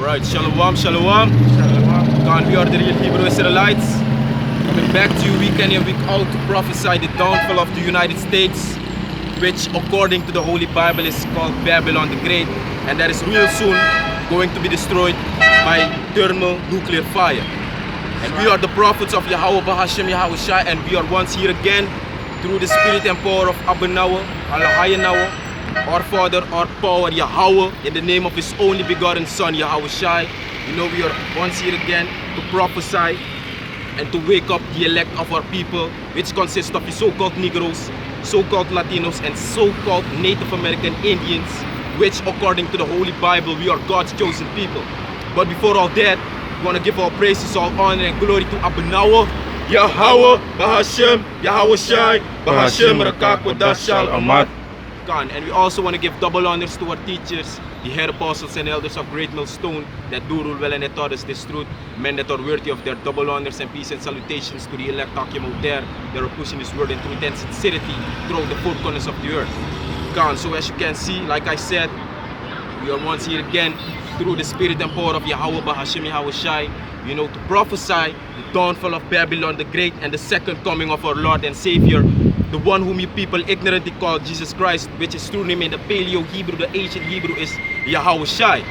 Alright, Shalom, Shalom. God, we are the real Hebrew Israelites. Coming back to you week in and week out to prophesy the downfall of the United States, which according to the Holy Bible is called Babylon the Great, and that is real soon going to be destroyed by thermal nuclear fire. And we are the prophets of Yahweh Bahashem Yahushai, and we are once here again through the spirit and power of Abanawa, Allahayanawa, our Father, our power, Yahweh, in the name of His only begotten Son, Yahushai. You know, we are once here again to prophesy and to wake up the elect of our people, which consists of the so-called Negroes, so-called Latinos, and so-called Native American Indians, which according to the Holy Bible, we are God's chosen people. But before all that, we want to give our praises, all honor and glory to Abanawa, Yahweh, Bahashem, Yahushai, Bahashem, Rakakwadashal, Amat. And we also want to give double honors to our teachers, the head apostles and elders of Great Millstone, that do rule well and that taught us this truth, men that are worthy of their double honors and peace and salutations to the elect Hakim out there that are pushing this word in truth and sincerity throughout the four corners of the earth. So as you can see, like I said, we are once here again through the spirit and power of Yahweh Bahashem Yahushai, you know, to prophesy the downfall of Babylon the Great and the second coming of our Lord and Savior, the one whom you people ignorantly call Jesus Christ, which his true name in the Paleo Hebrew, the ancient Hebrew, is Yahushai.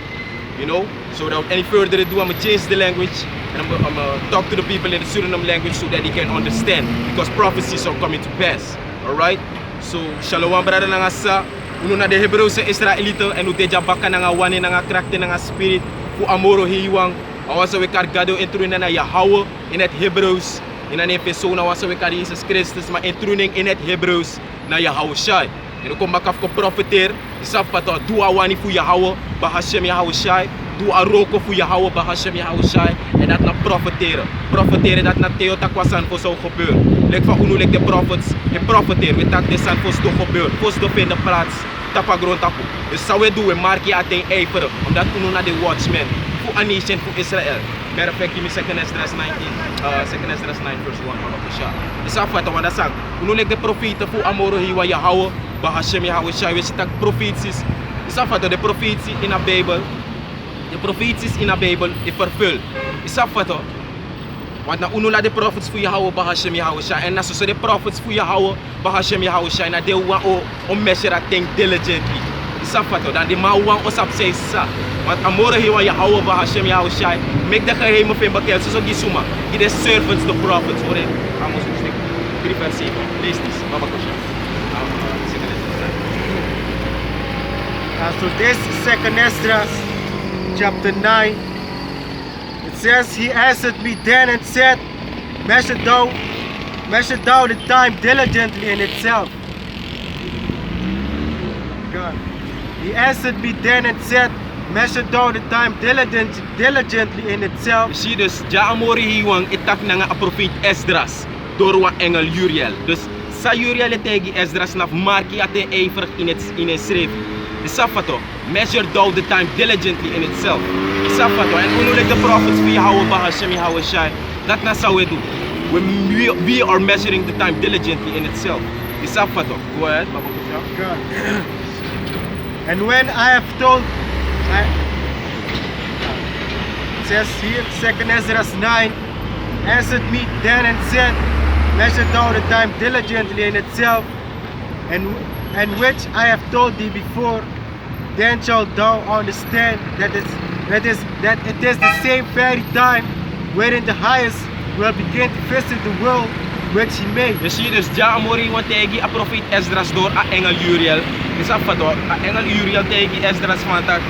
You know, so without any further ado, I'm gonna change the language and I'm gonna talk to the people in the Suriname language so that they can understand, because prophecies are coming to pass. Alright? So, Shalom brother nga sa uno na de Hebrew sa Israelito and uteja baka nga wani nga krakte nga spirit fu amoro hiwang awasa we kargado intrunen na Yahweh in het Hebrews. In een persoon was we kan Jesus Christus, maar intruning in het Hebrews na Yahushai. En dan kom ik af profiteer. Die sapata doa wani fu Yahweh, Bahashem Yahushai. Doa roko fu Yahweh, Bahashem Yahushai. En dat na profiteren. Profiteren dat na Theo takwasan voor zou gebeuren. Lek van uno lek de prophets. En profiteren. We tak de san voor sto gebeuren. Voor sto vinden plaats. Tapa grond tapu. Dus zou we doen, mark je aten ijveren. Omdat uno na de watchman. Fu a nation, fu Israël. Matter of fact, give me 2 Esdras 19, 2 Esdras 9 verse 1 van de Shah. Dus afwata wanda sang, uno lek de profeten fu amoro hiwa Yahweh, Bahashem Yahushai, which tak prophecies. Dus afwata de prophetie in a Bijbel, de prophecies in a Bijbel is vervuld. Dus afwata, want na uno la de prophets fu Yahweh, Bahashem Yahushai, en na so de prophets fu Yahweh, Bahashem Yahushai, na de wa o measure thing diligently. Safato, dan die mauwang osap say sa. Want amore hiwa Yahweh Bahashem Yahushai, make the geheimen van bekend, so gisuma. He the servants, the prophets, hoor je? Amos een stuk. 3 vers 7. Lees dit, Baba Kosha. So this is 2 Esdras chapter 9. It says, he answered me then and said, measure thou the time diligently in itself. God. He answered me then and said, measure thou the time diligently in itself. Je ziet dus, ja amori hiwang itak na nga profeet Esdras door wa engel Uriel. Dus sa Uriel tegi Esdras naf marki ate ijverig in het schrift. De safato, measure thou the time diligently in itself. De safato, en unulik the prophets via Yahweh Bahashem Yahushai, dat na sa we do. We are measuring the time diligently in itself. De safato, go ahead, Baba God. And when I have told, it says here, 2 Esdras 9, answered me then and said, measure thou the time diligently in itself, and which I have told thee before, then shalt thou understand that it is the same very time wherein the highest will begin to visit the world which he made. Je ziet dus, ja amori want tegi a profeet Esdras door a engel Uriel. Dus afvato, a engel Uriel tegi Esdras van tak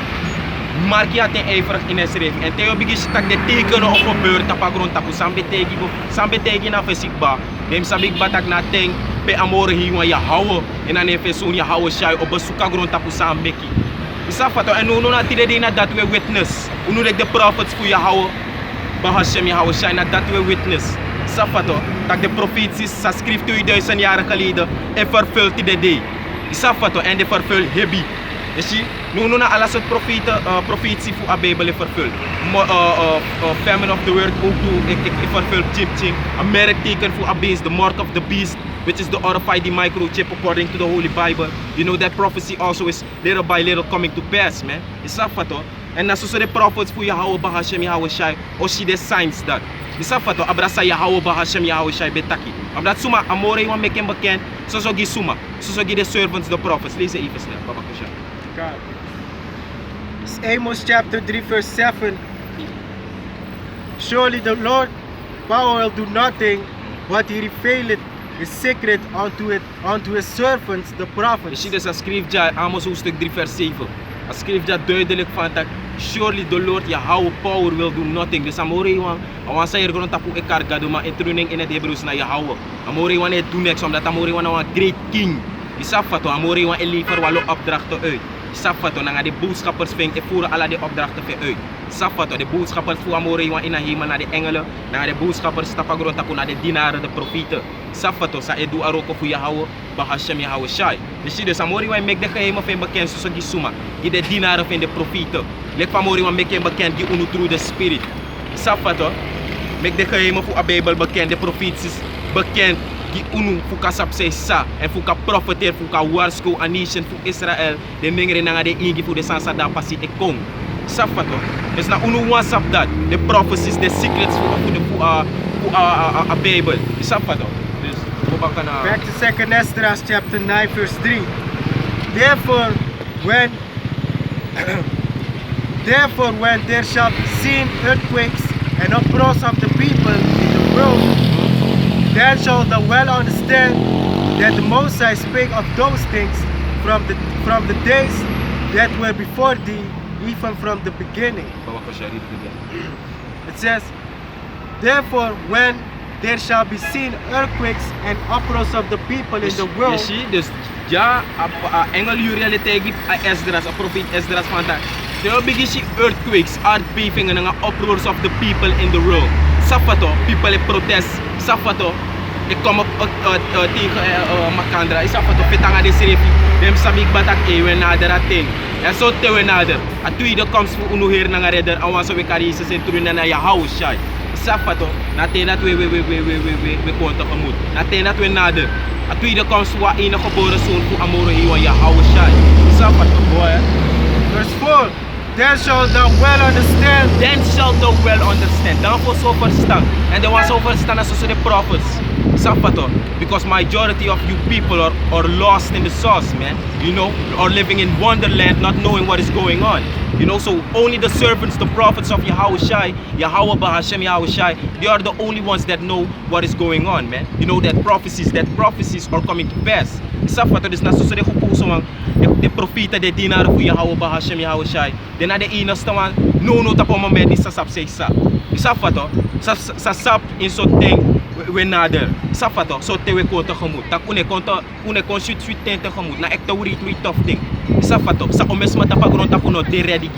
marki ate ijverig in het schrift. En teo begis tak de tekenen op gebeurt tapa grond tapu sambe tegi na vesikba. Dem sabik batak na teng pe amori hiwa Yahweh en an efesun Yahweh shai op besuka grond tapu sambeki. Dus afvato, en uno na tide na dat we witness. Uno like the prophets fu Yahweh Bahashem Yahushai, na dat we witness. Safato, dat de profeties sa schrift 2000 jaar geleden en vervult die day. Safato en de vervult hebi. Je ziet, nu na alles het profetie voor a Bijbel is vervuld. Famine of the Word ook toe, ik vervul Jim. A merk teken voor a beast, the mark of the beast, which is the RFID microchip according to the Holy Bible. You know that prophecy also is little by little coming to pass, man. Isafato. En na so de prophets voor Yahweh Bahashem Yahweh Shai, oshi de signs dat. Isa fato abrasa Yahweh Bahashem Yahweh Shai betaki. Omdat suma amore wan meken bekend, so gi suma, so gi de servants, de prophets. Lees even snel, Baba Kusha. God. It's Amos chapter 3 verse 7. Surely the Lord power will do nothing, but he revealeth his secret unto his servants, the Je prophets. ziet dus dat schrift ja Amos hoofdstuk 3 vers 7. Dat schrift ja duidelijk van dat surely the Lord Yahweh power will do nothing. Dus amore wan, awan sa yergon tapu ekar gado ma intruning in het Hebrews na Yahweh. Amore wan het do niks omdat amore wan een great king. Isafato amore wan lever walo opdrachten uit. Isafato nanga de boodschappers ving voeren alle de opdrachten uit. Isafato de boodschappers voor amore wan in hemel naar de engelen, naar de boodschappers tapu grond tapu naar de dienaren, de profieten. Safato sa edu aroko fu Yahweh Bahashem Yahweh Shai. Dus zie dus amori wan mek de geheimen van bekend zoals die suma. Die de dienaren van de profieten. Lek van amori wan mek bekend die unu through the spirit. Safato mek de geheimen voor a Bijbel bekend, de profeties bekend die unu fu kasap se sa en fu ka profeteer fu ka waarschuw a nation fu Israël de mengere nanga de ingi fu de sansa da pasi e kom. Safato. Dus na unu wasap dat the prophecies, the secrets fu a Bijbel. Safato. Back to 2 Esdras chapter 9 verse 3. Therefore when there shall be seen earthquakes and uproars of the people in the world, then shall thou well understand that the Most High spake of those things from the days that were before thee, even from the beginning. It says, therefore when there shall be seen earthquakes and uproars of the people in the world. Je ziet dus ja, engel Uriel tegen Esdras, profeet Esdras van dat. There will be earthquakes, aardbevingen en uproars of the people in the world. Safato, people in protest. Safato, ik kom op tegen Makandra. Safato, petanga de serefi. Dem sabik batak we nader a ting. En zo te we nader. A tweede komst voor unu heer nanga redder. Awan zo we kariëse zijn terug naar Yahweh Shai. Safato, na ten dat we komen tegemoet. Na ten dat we nader. A tweede komst voor een geboren zoon voor amore hiwa Yahweh Shai. Safato, boy. Verse 4. Then shall thou well understand. Then shall thou well understand. Dan voor zo verstaan. En de was zo verstaan als de prophets. Safato. Because majority of you people are lost in the sauce, man. You know, are living in wonderland, not knowing what is going on. You know, so only the servants, the prophets of Yahweh Shai, Yahweh Bahashem Yahweh Shai, they are the only ones that know what is going on, man. You know that prophecies are coming to pass. Safato, dus na zo de gepozen man, de profeten, de dienaren voor Yahweh Bahashem Yahweh Shai. De na de enigste man, no tapo moment die sasap say sa. Safato, sasap in zo'n ding, we nader. Safato, zo te we kon tegemoet. Tak une kon shoot ten tegemoet. Na ek te wuri tof ding. Safato, sa omesma tapa grond tapu no de ready.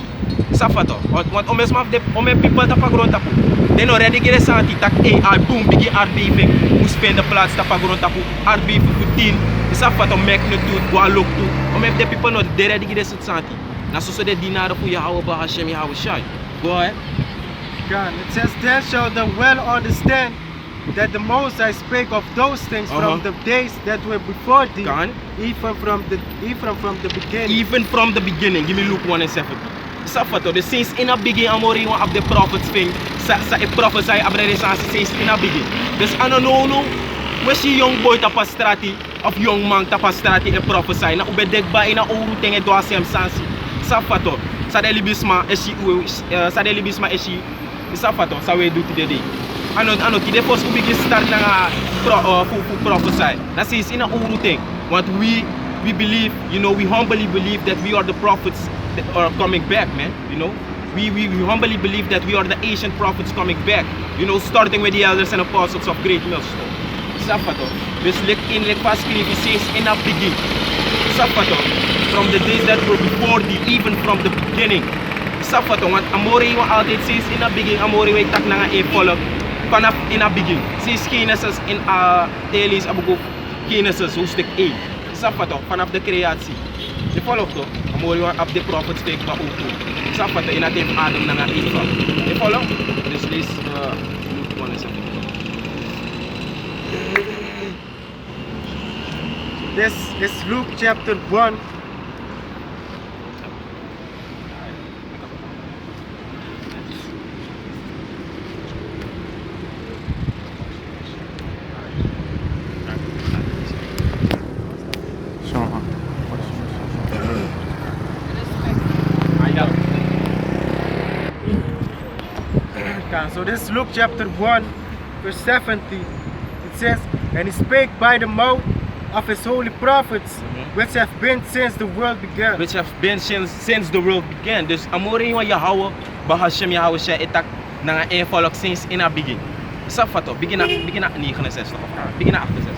Safato, want omesma de people tapa grond tapu. De no ready gere santi tak ai boom bigi aardbeving. Moes vinden plaats tapa grond tapu. Aardbeving voor 10. Safato mek no toe, gwa lok toe. Omef de people no de ready gere santi. Na so de dinaren voor Yahweh Bahashem Yahweh Shai. Go ahead. God, it says, then shall thou well understand that the Most High spake of those things from the days that were before thee, even from the beginning. Even from the beginning. Give me Luke 1 and 7. Safato, the saints in a beginning amori one of the prophets thing. Sa a prophesy abrere saints in a beginning. Dus anono, we see young boy tapastrati of young man tapastrati a prophesy. Na ubedek ba ina oru tenge do asem sansi. Safato, sa de libisma eshi Safato, sa we do today. Ano ki de first we begin start na prophesy. That says in a old thing. What we believe, you know, we humbly believe that we are the prophets that are coming back, man. You know, we humbly believe that we are the ancient prophets coming back. You know, starting with the elders and apostles of Great Millstone. Safato, dus like past it says in a beginning. Safato, from the days that were before thee, even from the beginning. Safato, want amore wa altijd says in a beginning, amore wa tak na nga e-follow. Vanaf in a beginning. Says Genesis in Telis abugo Genesis hoofdstuk 1. Safato, vanaf de creatie. Je volgt toch? Amore wa op de prophets take ba ook toe. Safato, in a team Adam na nga Eva. Je volgt? Dus lees Luke 1 en 7. This is Luke chapter 1. Okay, so this is Luke chapter 1, verse 70. It says, and he spake by the mouth of his holy prophets, which have been since the world began. Which have been since the world began. Dus amore wa Yahweh, Bahashem Yahweh Shai itak na nga volk sinds in a begin. Isa fato, begin na 69 of begin na 68.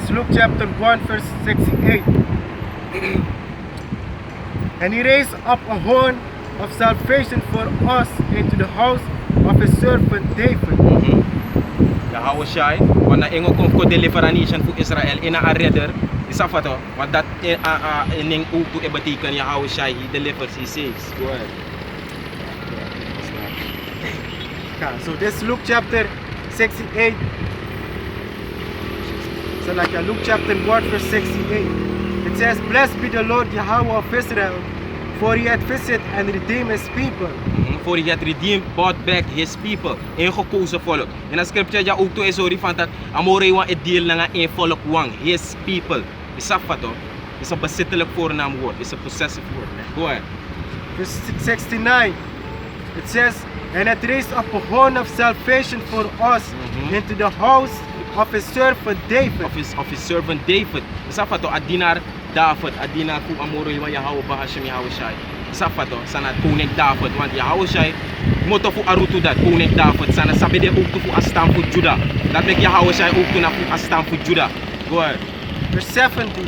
It's Luke chapter 1, verse 68. And he raised up a horn of salvation for us into the house of his servant David. Yahweh Shai, want na ingo kom ko deliver a nation for Israel in a redder. Isa fato, want that ining upo ebatikan Yahweh Shai, he delivers, he saves. Go ahead. Okay, so this is Luke chapter 68. So like Luke chapter 1, verse 68. It says, blessed be the Lord Yahweh of Israel, for he hath visited and redeemed his people. For he had redeemed, bought back his people. Een gekozen volk. En de scripture ja ook toe is sorry van dat amore wa het deel na een volk wang. His people. Is dat wat toch? Is een bezittelijk voornaamwoord. Is een possessive word. Go ahead. Verse 69. It says, and hath raised up a horn of salvation for us into the house of his servant David. Of his servant David. Is dat wat toch? Adinar David. Adinar ku amore wa Yahweh Bahashem Yahweh Shai. Safa to sana koning David, want Yahweh Shai moto fu arutu dat koning David sana sabi de ook fu astam fu Judah. Dat make Yahweh Shai ook na fu astam fu Judah. Go ahead. Verse 70.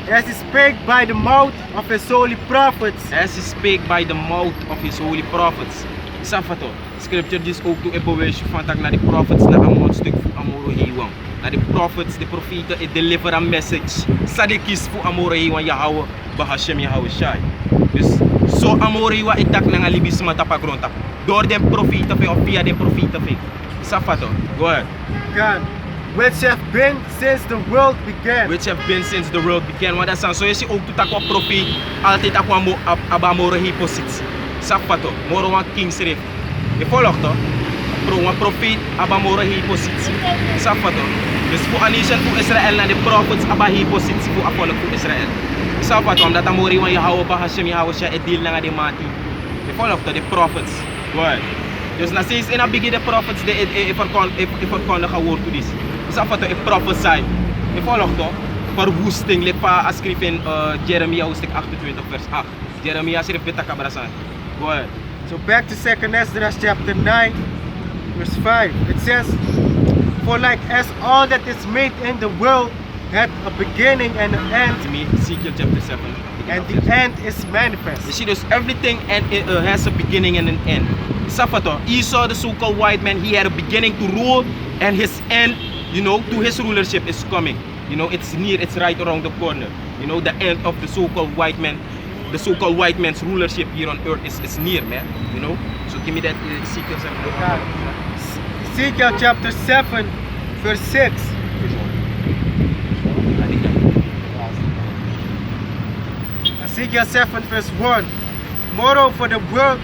As he spake by the mouth of his holy prophets. As he spake by the mouth of his holy prophets. Safa to. Scripture dis ook toe ebewees van tak na die prophets na amon stuk fu amoro hiwang. Na die prophets, de profeten, it deliver a message. Sadikis fu amoro hiwang Yahweh Bahashem Yahweh Shai. Dus zo amore wa itak na nga libis matapagronta. Door den profeten of via den profeten. Safato, go ahead. God, which have been since the world began. Which have been since the world began. Want dat so je ziet ook tot aqua profeet altijd aqua abamore hyposit. Safato, moro wan king serif. Je volgt toch? Pro wan profeet abamore hyposit. Safato. Dus voor een nation voor Israël na de prophets aba hyposit voor a volk voor Israël. Sapat omdat amore wan Yahweh Bahashem Yahweh Shai et deal na nga de mati. De volk toch de prophets. Go ahead. Dus na sinds in a begin de prophets de verkondigen woord to this. Sapat toch prophesy. De volk toch verwoesting lik pa askrif in Jeremia hoofdstuk 28 vers 8. Jeremia schreef beta kabrasan. Go ahead. So back to 2nd Esdras chapter 9 verse 5. It says, for like as all that is made in the world had a beginning and an end. To me, Ezekiel chapter 7. And the end is manifest. You see, there's everything and it has a beginning and an end. Safato, Esau, the so-called white man, he had a beginning to rule, and his end, you know, to his rulership is coming. You know, it's near, it's right around the corner. You know, the end of the so-called white man, the so-called white man's rulership here on earth is near, man. You know, so give me that Ezekiel 7. Ezekiel chapter 7, verse 6. Ezekiel 7 verse 1. Moreover the word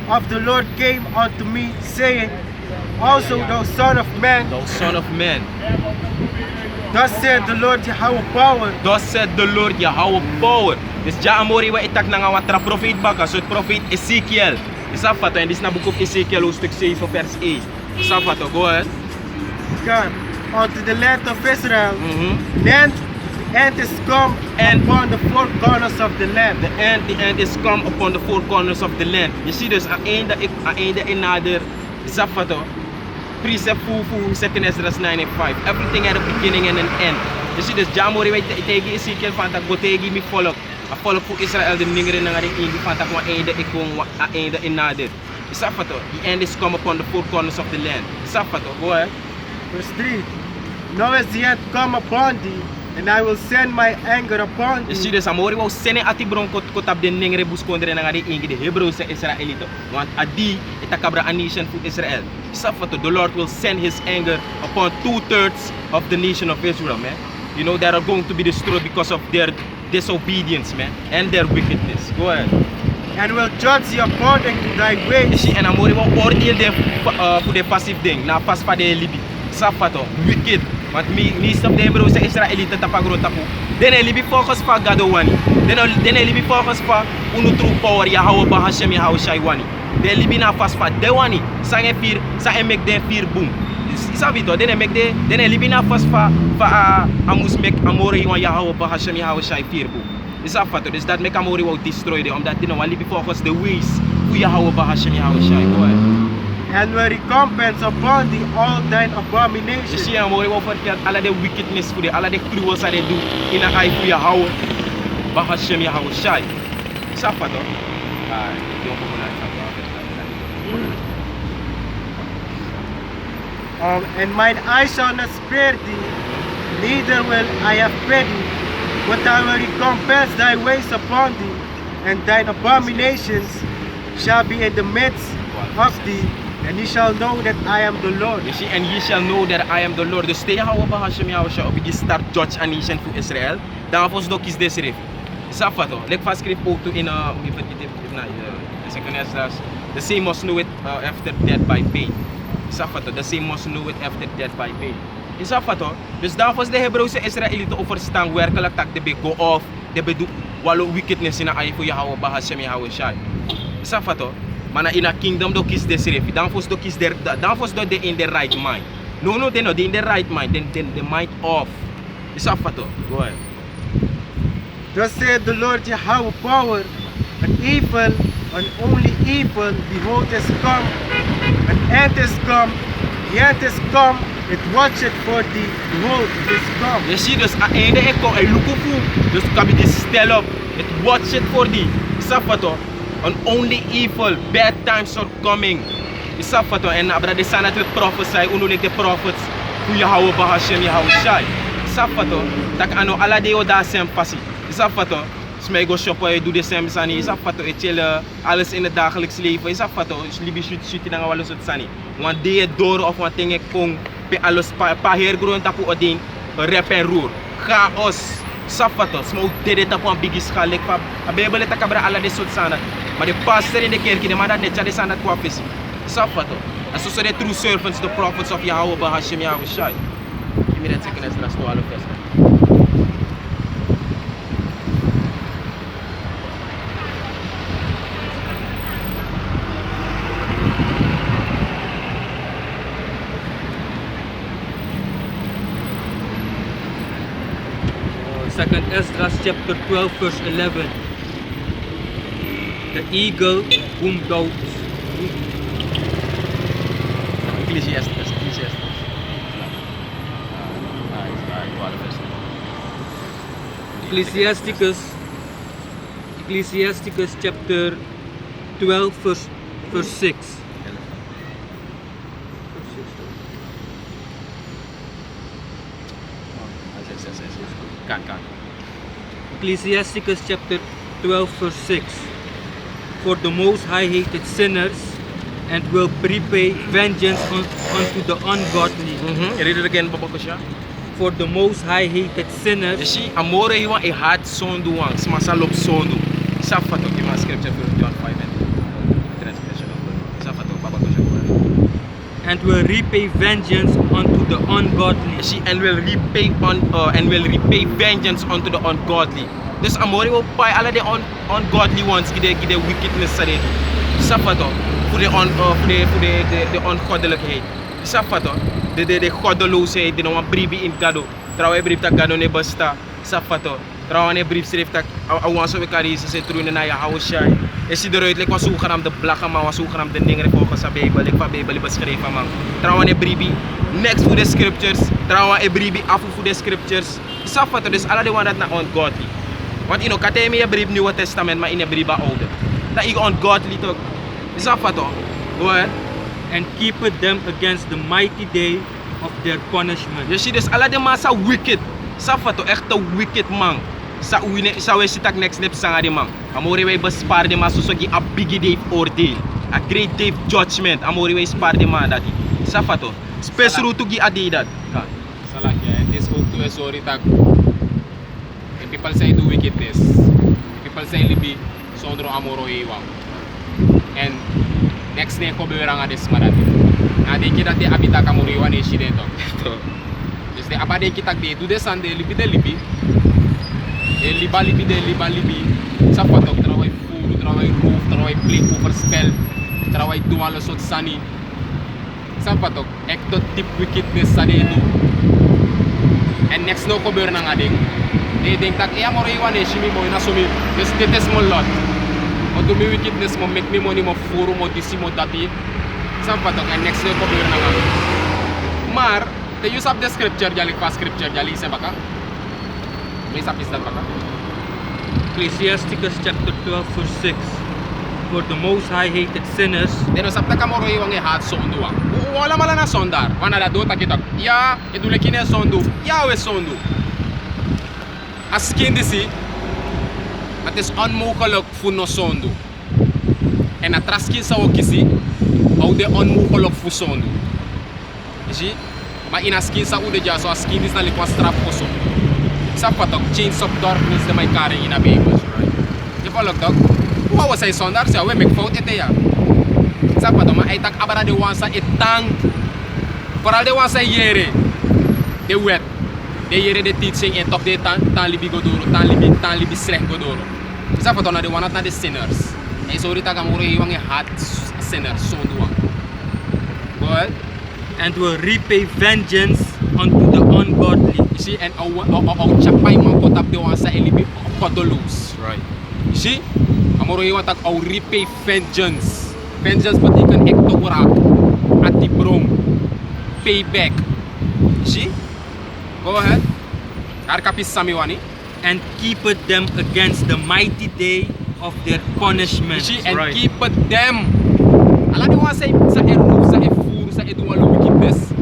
of the Lord came unto me, saying, also thou son of man, Thou son of man, thus said the Lord Yahweh power. thus said the Lord Yahweh power. Dus ja amori wa itak na nga watra prophet baka, so prophet Ezekiel. Isafato, and this na book of Ezekiel hoofdstuk 7 vers 8. Isafato, go ahead. God, unto the land of Israel, land end is come And upon the four corners of the land. the end is come upon the four corners of the land. You see dus aan einde inader Zafato precept fu 2nd Esdras 9 and 5. Everything had a beginning and an end. You see dus jamori wa itegi Ezekiel van tak gotegi mi volk. A volk fu Israel de ningere na nga de ingi van tak wa einde ikong wa einde inader. Zafato, the end is come upon the four corners of the land. Zafato, go ahead. Verse 3. Now is the end come upon thee, and I will send my anger upon You see thee. dus amori wa sene ati bron kot ab de ningere buskondre na nga de ingi de Hebreeuwse Israelito. Want adi itakabra a nation fu Israel. Zafato, the Lord will send his anger upon 2/3 of the nation of Israel, man. You know, that are going to be destroyed because of their disobedience, man, and their wickedness. Go ahead. And will judge thee according to thy You ways. see, en amori wa oordeel de voor de passive ding, na pas pa de libi. Zafato, wicked. Want meest of de Hebreeuwse Israëlieten tapagro tapu. Dene libi volgens pa Gado wani. Dene libi volgens pa unu true power Yahweh Bahashem Yahweh Shai wani. de libi na fast fa de wani sa emek den fir boom. Sabi to, den libi na fast fa amus mek amore iwan Yahweh ba Hashem Yahweh shai fir boom. Isabi to, dus dat mek amore wou destroy de, omdat die nou libi volgens de ways voor Yahweh ba Hashem Yahweh shai. And will recompense upon thee all thine abominations. Je ziet amore wou vertelt alle de wickedness voor de, alle de cruels dat hij doet in een ai voor Yahweh ba Hashem Yahweh shai. Isabi to. And mine eyes shall not spare thee, neither will I have pity, but I will recompense thy ways upon thee, and thine abominations shall be in the midst of thee, and ye shall know that I am the Lord. You see, and ye shall know that I am the Lord. Dus tegen Yahweh ba Hashem Yahweh shai op je start judge a nation voor Israël. Dan volgens ook is deze rif. Isabi to. Like vast schreef ook in second Esdras. The same must know it after death by pain. Isabi to. The same must know it after death by pain. Isabi to. Dus dan volgens de Hebreeuwse Israëlieten overstaan werkelijk dat de go off, de bedoel wallo wickedness in a eye voor Yahweh ba Hashem Yahweh shai. Isabi to. Maar in a kingdom do kies deze rif. Dan volgens do kies dan volgens do de in the right mind. No, they in the right mind. Then the mind off. Isabi to. Go ahead. Thus saith the Lord Yahweh power, an evil, an only evil, behold is come, an end is come, the end is come, it watcheth for thee, behold, it is come. Je ziet dus aan het einde ik kom en look op. Dus kan je die stel op. It watch it for thee. Isabi an only evil, bad times are coming. Isabi en abra de sana te prophesy, unulik de prophets, hoe Yahweh ba Hashem Yahweh shai. Isabi dat ano ala de oda sem passie. Isabi to, smij go shoppen, je doet de sem sani. Isabi to, je chillen, alles in het dagelijks leven. Isabi to, je libi shoot dan gaan we alles sani. Want die door of wat dingen kon, pe alles pa heer groen tapu odin, rep en roer, chaos. Isabi to, smij dede tapu een biggie schaal. Ik pa, abebe le takabra ala de soort sana. Maar de pastor in de kerk, die man dat de chade sana kwa fisi. Isabi to, and so the true servants, the prophets of Yahweh ba Hashem Yahweh shai. Give me that second Esdras 12 verse. Second Esdras chapter 12 verse 11. The eagle whom thou Ecclesiastes. Ecclesiasticus chapter 12 verse 6. Kan. Ecclesiasticus chapter 12 verse 6. For the Most High hated sinners and will repay vengeance unto the ungodly. Read it again, Papa Kusha. For the Most High hated sinners. Je ziet, amore iwan e hard zondu wang, smasa lop zondu. Isabi to, ima scripture for John 5 and transgression of God. Isabi to, Papa Kusha. And will repay vengeance unto the ungodly. Je ziet, and will repay vengeance unto the ungodly. Dus amore will pay alle de ungodly ones, give the wickedness sa de. Isabi to, voor de ongoddelijkheid. Isabi to, de goddeloosheid, die nog een brief in gado. Trouwens, brief dat gado ne basta. Isabi to, trouwens, een brief schrijft dat awan zo wekari ze troeien naar Yahweh shai. Je ziet eruit, like was zogenaamd de blagge man, was zogenaamd de dingen volgens de Bijbel, like van Bijbel beschreven man. Trouwens, een brief next voor de scriptures, trouwens, een brief af voor de scriptures. Isabi to, dus alle de one dat na ungodly. Want you know, kate me een brief Nieuwe Testament, maar in een brief oude. Dat is ungodly toch. Isabi to, go ahead. And keepeth them against the mighty day of their punishment. Je ziet dus alle de man sa wicked. Isabi to, echt een wicked man. Sa we sitak next step sanga di man. Amore we bespaar de man so gi a big day oordeel. A great day judgment. Amore we spaar de man dat. Isabi to. Space route gi adi dat. Salakya, and this book to a story tag. And people say do wickedness. People say libi sondro amoro iwang. And next day ko bewera nga des marati. Adi kita de abita kamoro iwan e shide to. Dus de abade kita de do de sande libi de libi. E liba libi de liba libi. Sa foto travay food, travay roof, travay plate overspel. trawai dua lesot sani. Sampai tok, ek tot tip wickedness sa de itu. And next no ko ber nang ading. De ding tak iya moro iwan e shimi mo ina sumi. Des detes mo lot. O do mi wickedness mo make me money mo furu mo disi mo dati. Sampai tok and next no ko ber nang ading. Mar, the use of the scripture jali pas scripture jali se baka. May sapis dat baka. Ecclesiasticus chapter 12 verse 6. For the Most High hated sinners Deno sapta ka moro iwan e hat sondu wa. Wala mala na sondar. Wana da dota kita. Ya, edule kine sondu. Ya we sondu. Askin disi. Ates onmukolok funo sondu. En atraskin sa okisi. Au de onmukolok fu sondu. Isi? Ma inaskin sa ude jaso askin dis na likwa strap koso. Sa patok chains of darkness na may carrying in a vehicle. Di follow dog? Wow, say sondar siya, we make fault ite ya. Sa patok ma ay tak abara de wansa itang. Para de wansa yere. De wet. De yere de teaching en tok de tan libi godoro, tan libi srek godoro. Sa patok na de wanat na de sinners. Ay sorry ta kamuro iwang e hat sinners sonduang. But and will repay vengeance unto the ungodly. you see, and au chapay man potap de wansa elibi kodolos. Right. You see? Amoro iwan tak au repay vengeance. Vengeance but ikan ekto urak. Ati brong. Payback. You see? Go ahead. Arkapis samiwani. And keepeth them against the mighty day of their You punishment. see? And Right. keep them. Ala di wansa sa eruf sa efuru sa edualo wickedness.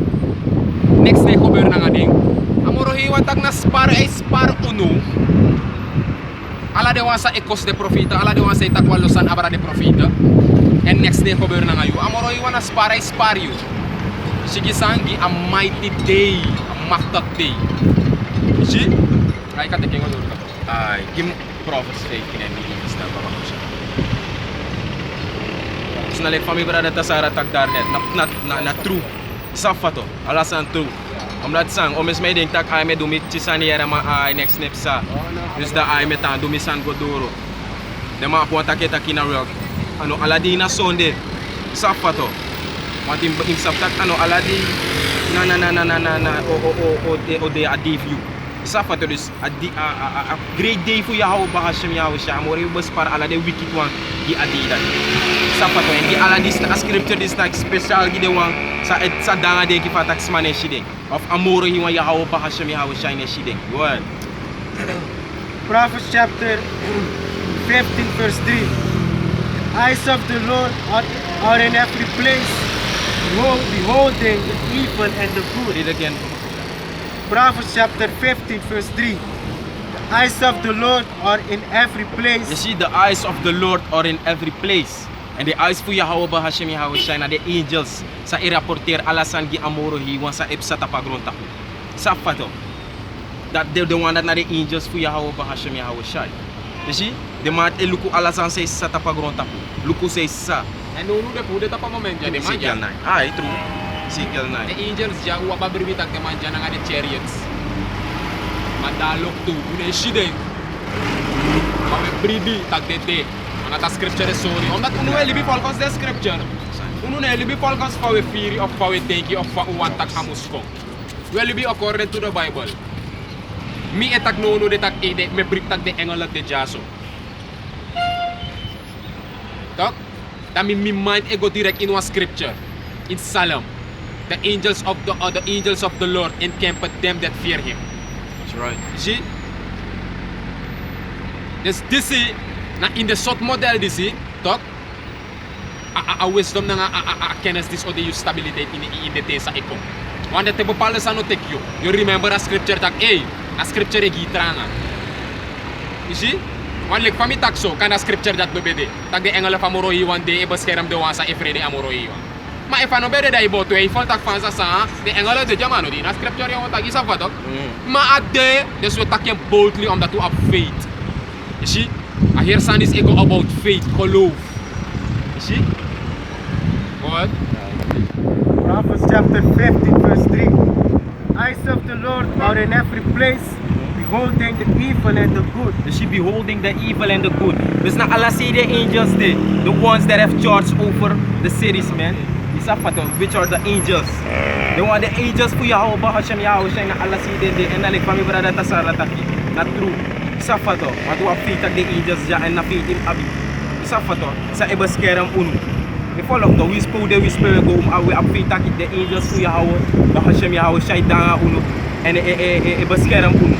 Next day ko ber nang ading. Amoro iwan tak na spar uno. Ala de wansa ekos de profita, ala de wansa itakwalosan abara de profita. And next day ko ber nang ayu. Amoro iwan na spar yu. Sige sangi a mighty day, a maktak day. See? Ay ka tekengo dulu ka. Ay, give prophets faith in any instance para ko siya. Snalik fami brada tasara tagdarnet na true. Safa to, alasan true. Omdat sang omes may ding tak ay me dumit chisani yara ma ay next step sa. Dus da ay me tan dumisan godoro. De ma po taketa kina rock. Ano aladina sonde. Safa to. Wantin im saptak ano aladi na o de adiv you. Safa to dus a great day for Yahweh Bahasham Yahweh Shah. Amore bus para alade wicked one di adida. Safa to en di aladis na scripture dis na special gi de one sa danga de ki fatak smane shide. Of amore hi wan Yahweh Bahasham Yahweh Shah ne shide. Go ahead. Proverbs chapter 15 verse 3. Eyes of the Lord are in every place, beholding the evil and the good. Read again. Proverbs chapter 15 verse 3. The eyes of the Lord are in every place. You see, the eyes of the Lord are in every place. And the eyes for Yahweh Bahasham Yahweh Shah na the angels sa iraporter alasan gi amoro hi wan sa epsa tapagronta. Safa to. That they're the one that na the angels for Yahweh Bahasham Yahweh Shah. You see, the mat eluku alasan sa sa tapagronta. Luku sa isa. And nunu de pude tapa moment jadi Ezekiel manja. 9. Ay, true. Ezekiel The 9. angels ja uwa pa berbitak de manja nang ade chariots. Mandalok tu une shide. Mame bribi tak dete. Anata scripture is sorry. Omdat unu libi folkos de scripture. Unu ne libi folkos fa we fear of fa we teki of fa uwan tak hamusko. We libi according to the Bible. Mi etak nono de tak ede me brik tak de engelak de jaso. Tak? Dami mi mind ego direct in one scripture. In Psalm. The angels of the Lord encampeth them that fear him. That's right. You see? This na in the short model this talk a wisdom na a kenes this or the use stability in the tesa eko. Wanda te bopala sa no take you. You remember a scripture tak a scripture e gitranga. You see? Wan like fami takso kana scripture that bebede. Tag de engel fa moro iwan de e baskeram de wansa efrede amoro iwan. Ma e fa no bede dai boto e fol tak fansa sa de engel de jamano di na scripture yon tag isa fa tok. Ma ade des we taken boldly om that to have faith. You see? I hear Sandis ego about faith, kolov. You see? What? Proverbs chapter 15 verse 3. Eyes of the Lord are in every place, beholding the evil and the good. They should be holding the evil and the good. Dus na Allah see the angels there, the ones that have charge over the cities, man. Isafato, which are the angels. They want the angels for Yahweh, Hashem Yahweh, na Allah see there, and like family brother Tasarataki. Not true. Isafato, matu afita the angels ja and na faith him abi. Isafato, sa iba skeram unu. We follow the whisper go we afita the angels for Yahweh, Hashem Yahweh, Shaidanga unu, and iba skeram unu.